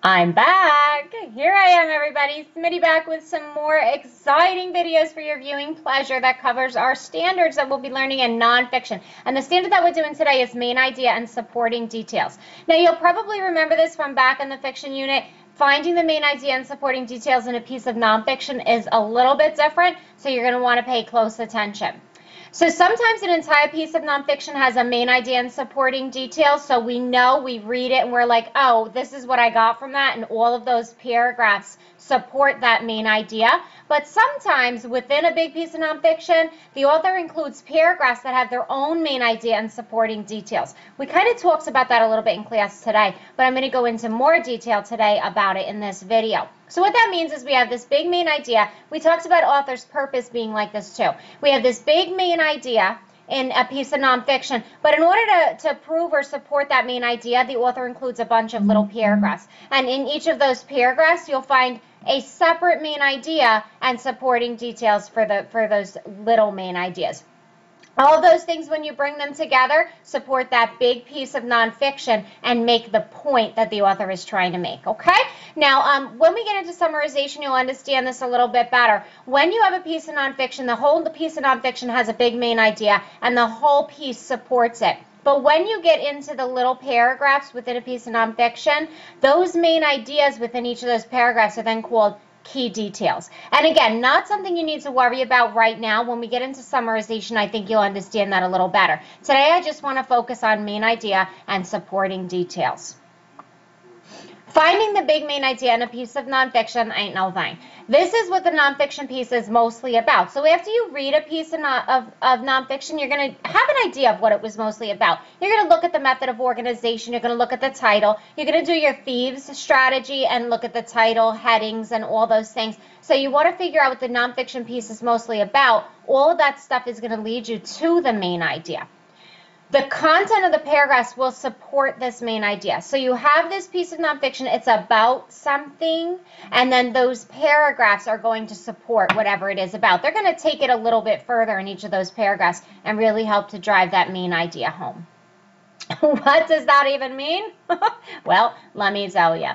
I'm back. Here I am, everybody. Smitty back with some more exciting videos for your viewing pleasure that covers our standards that we'll be learning in nonfiction. And the standard that we're doing today is main idea and supporting details. Now, you'll probably remember this from back in the fiction unit. Finding the main idea and supporting details in a piece of nonfiction is a little bit different, so you're going to want to pay close attention. So sometimes an entire piece of nonfiction has a main idea and supporting details, so we know, we read it, and we're like, oh, this is what I got from that, and all of those paragraphs support that main idea. But sometimes within a big piece of nonfiction, the author includes paragraphs that have their own main idea and supporting details. We kind of talked about that a little bit in class today, but I'm going to go into more detail today about it in this video. So what that means is we have this big main idea. We talked about author's purpose being like this too. We have this big main idea in a piece of nonfiction, but in order to prove or support that main idea, the author includes a bunch of little paragraphs. And in each of those paragraphs, you'll find a separate main idea and supporting details for those little main ideas. All of those things, when you bring them together, support that big piece of nonfiction and make the point that the author is trying to make, okay? Now, when we get into summarization, you'll understand this a little bit better. When you have a piece of nonfiction, the whole piece of nonfiction has a big main idea, and the whole piece supports it. But when you get into the little paragraphs within a piece of nonfiction, those main ideas within each of those paragraphs are then called key details. And again, not something you need to worry about right now. When we get into summarization, I think you'll understand that a little better. Today, I just want to focus on main idea and supporting details. Finding the big main idea in a piece of nonfiction ain't no thing. This is what the nonfiction piece is mostly about. So after you read a piece of nonfiction, you're going to have an idea of what it was mostly about. You're going to look at the method of organization. You're going to look at the title. You're going to do your thieves strategy and look at the title, headings, and all those things. So you want to figure out what the nonfiction piece is mostly about. All of that stuff is going to lead you to the main idea. The content of the paragraphs will support this main idea. So you have this piece of nonfiction, it's about something, and then those paragraphs are going to support whatever it is about. They're going to take it a little bit further in each of those paragraphs and really help to drive that main idea home. What does that even mean? Well, let me tell you.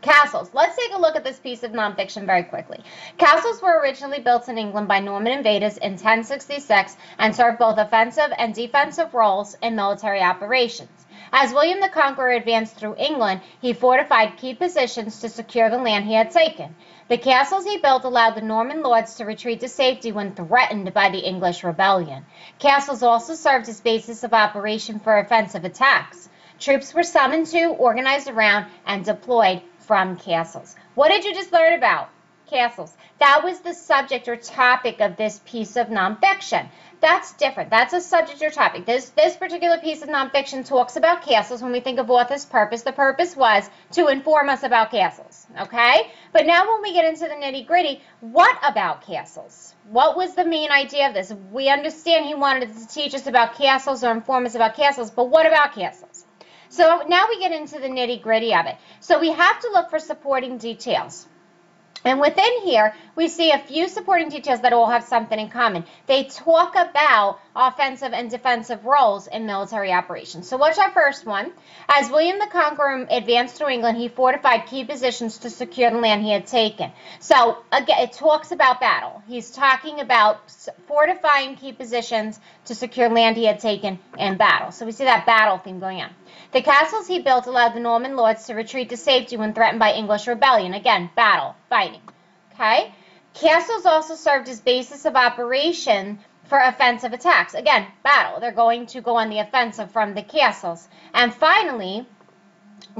Castles. Let's take a look at this piece of nonfiction very quickly. Castles were originally built in England by Norman invaders in 1066 and served both offensive and defensive roles in military operations. As William the Conqueror advanced through England, he fortified key positions to secure the land he had taken. The castles he built allowed the Norman lords to retreat to safety when threatened by the English rebellion. Castles also served as basis of operation for offensive attacks. Troops were summoned to, organized around, and deployed from castles. What did you just learn about? Castles. That was the subject or topic of this piece of nonfiction. That's different. That's a subject or topic. This particular piece of nonfiction talks about castles. When we think of author's purpose, the purpose was to inform us about castles, okay? But now when we get into the nitty-gritty, what about castles? What was the main idea of this? We understand he wanted to teach us about castles or inform us about castles, but what about castles? So now we get into the nitty-gritty of it. So we have to look for supporting details. And within here, we see a few supporting details that all have something in common. They talk about offensive and defensive roles in military operations. So what's our first one? As William the Conqueror advanced through England, he fortified key positions to secure the land he had taken. So again, it talks about battle. He's talking about fortifying key positions to secure land he had taken in battle. So we see that battle theme going on. The castles he built allowed the Norman lords to retreat to safety when threatened by English rebellion. Again, battle, fighting. Okay? Castles also served as basis of operation for offensive attacks. Again, battle. They're going to go on the offensive from the castles. And finally,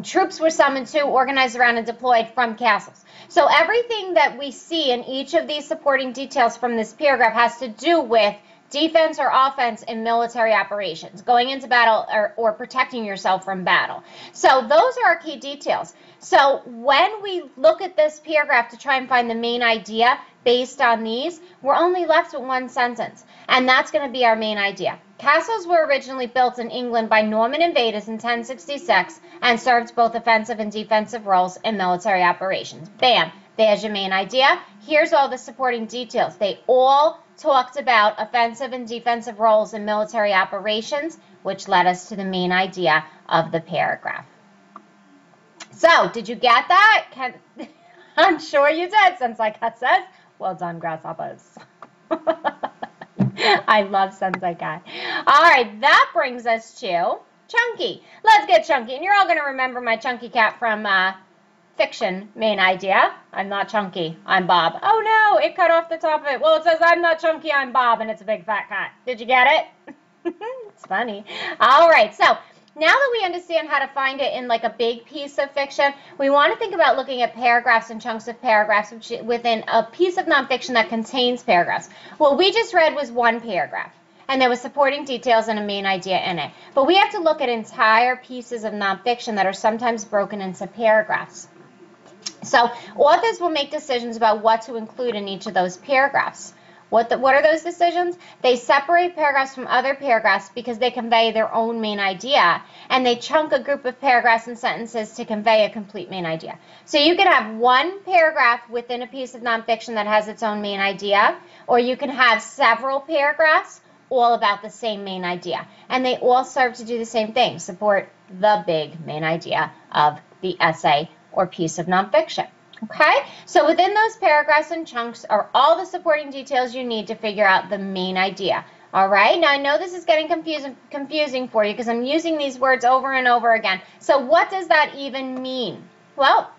troops were summoned to, organized around, and deployed from castles. So everything that we see in each of these supporting details from this paragraph has to do with defense or offense in military operations, going into battle or protecting yourself from battle. So those are our key details. So when we look at this paragraph to try and find the main idea based on these, we're only left with one sentence, and that's going to be our main idea. Castles were originally built in England by Norman invaders in 1066 and served both offensive and defensive roles in military operations. Bam, there's your main idea. Here's all the supporting details. They all talked about offensive and defensive roles in military operations, which led us to the main idea of the paragraph. So, did you get that? I'm sure you did, Sensei Cat says. Well done, grasshoppers. I love Sensei Cat. All right, that brings us to Chunky. Let's get Chunky. And you're all going to remember my Chunky Cat from Fiction main idea. I'm not Chunky, I'm Bob. Oh no, it cut off the top of it. Well, it says I'm not Chunky, I'm Bob, and it's a big fat cat. Did you get it? It's funny. All right, so now that we understand how to find it in like a big piece of fiction, we want to think about looking at paragraphs and chunks of paragraphs within a piece of nonfiction that contains paragraphs. What we just read was one paragraph, and there was supporting details and a main idea in it. But we have to look at entire pieces of nonfiction that are sometimes broken into paragraphs. So authors will make decisions about what to include in each of those paragraphs. What are those decisions? They separate paragraphs from other paragraphs because they convey their own main idea, and they chunk a group of paragraphs and sentences to convey a complete main idea. So you can have one paragraph within a piece of nonfiction that has its own main idea, or you can have several paragraphs all about the same main idea. And they all serve to do the same thing, support the big main idea of the essay or piece of nonfiction. Okay, so within those paragraphs and chunks are all the supporting details you need to figure out the main idea. All right, now I know this is getting confusing for you because I'm using these words over and over again. So what does that even mean? Well,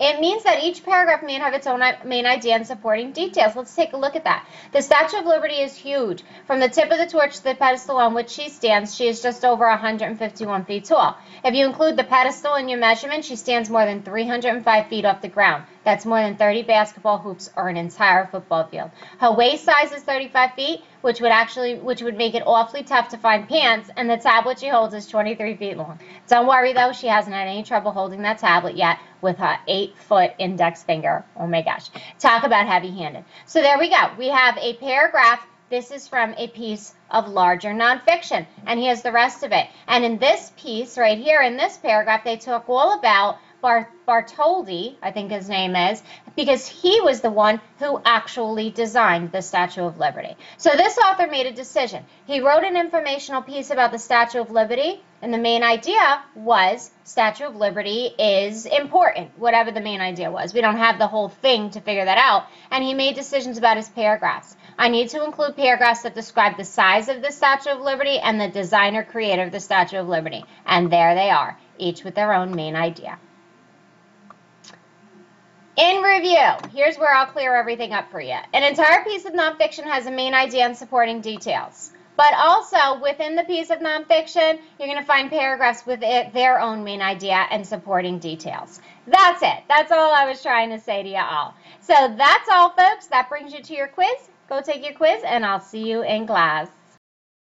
it means that each paragraph may have its own main idea and supporting details. Let's take a look at that. The Statue of Liberty is huge. From the tip of the torch to the pedestal on which she stands, she is just over 151 feet tall. If you include the pedestal in your measurement, she stands more than 305 feet off the ground. That's more than 30 basketball hoops or an entire football field. Her waist size is 35 feet, which would make it awfully tough to find pants, and the tablet she holds is 23 feet long. Don't worry though, she hasn't had any trouble holding that tablet yet with her 8-foot index finger. Oh my gosh. Talk about heavy-handed. So there we go. We have a paragraph. This is from a piece of larger nonfiction, and here's the rest of it. And in this piece right here, in this paragraph, they talk all about Bartholdi, I think his name is, because he was the one who actually designed the Statue of Liberty. So this author made a decision. He wrote an informational piece about the Statue of Liberty, and the main idea was Statue of Liberty is important, whatever the main idea was. We don't have the whole thing to figure that out. And he made decisions about his paragraphs. I need to include paragraphs that describe the size of the Statue of Liberty and the designer creator of the Statue of Liberty. And there they are, each with their own main idea. In review, here's where I'll clear everything up for you. An entire piece of nonfiction has a main idea and supporting details. But also, within the piece of nonfiction, you're going to find paragraphs with their own main idea and supporting details. That's it. That's all I was trying to say to you all. So that's all, folks. That brings you to your quiz. Go take your quiz, and I'll see you in class.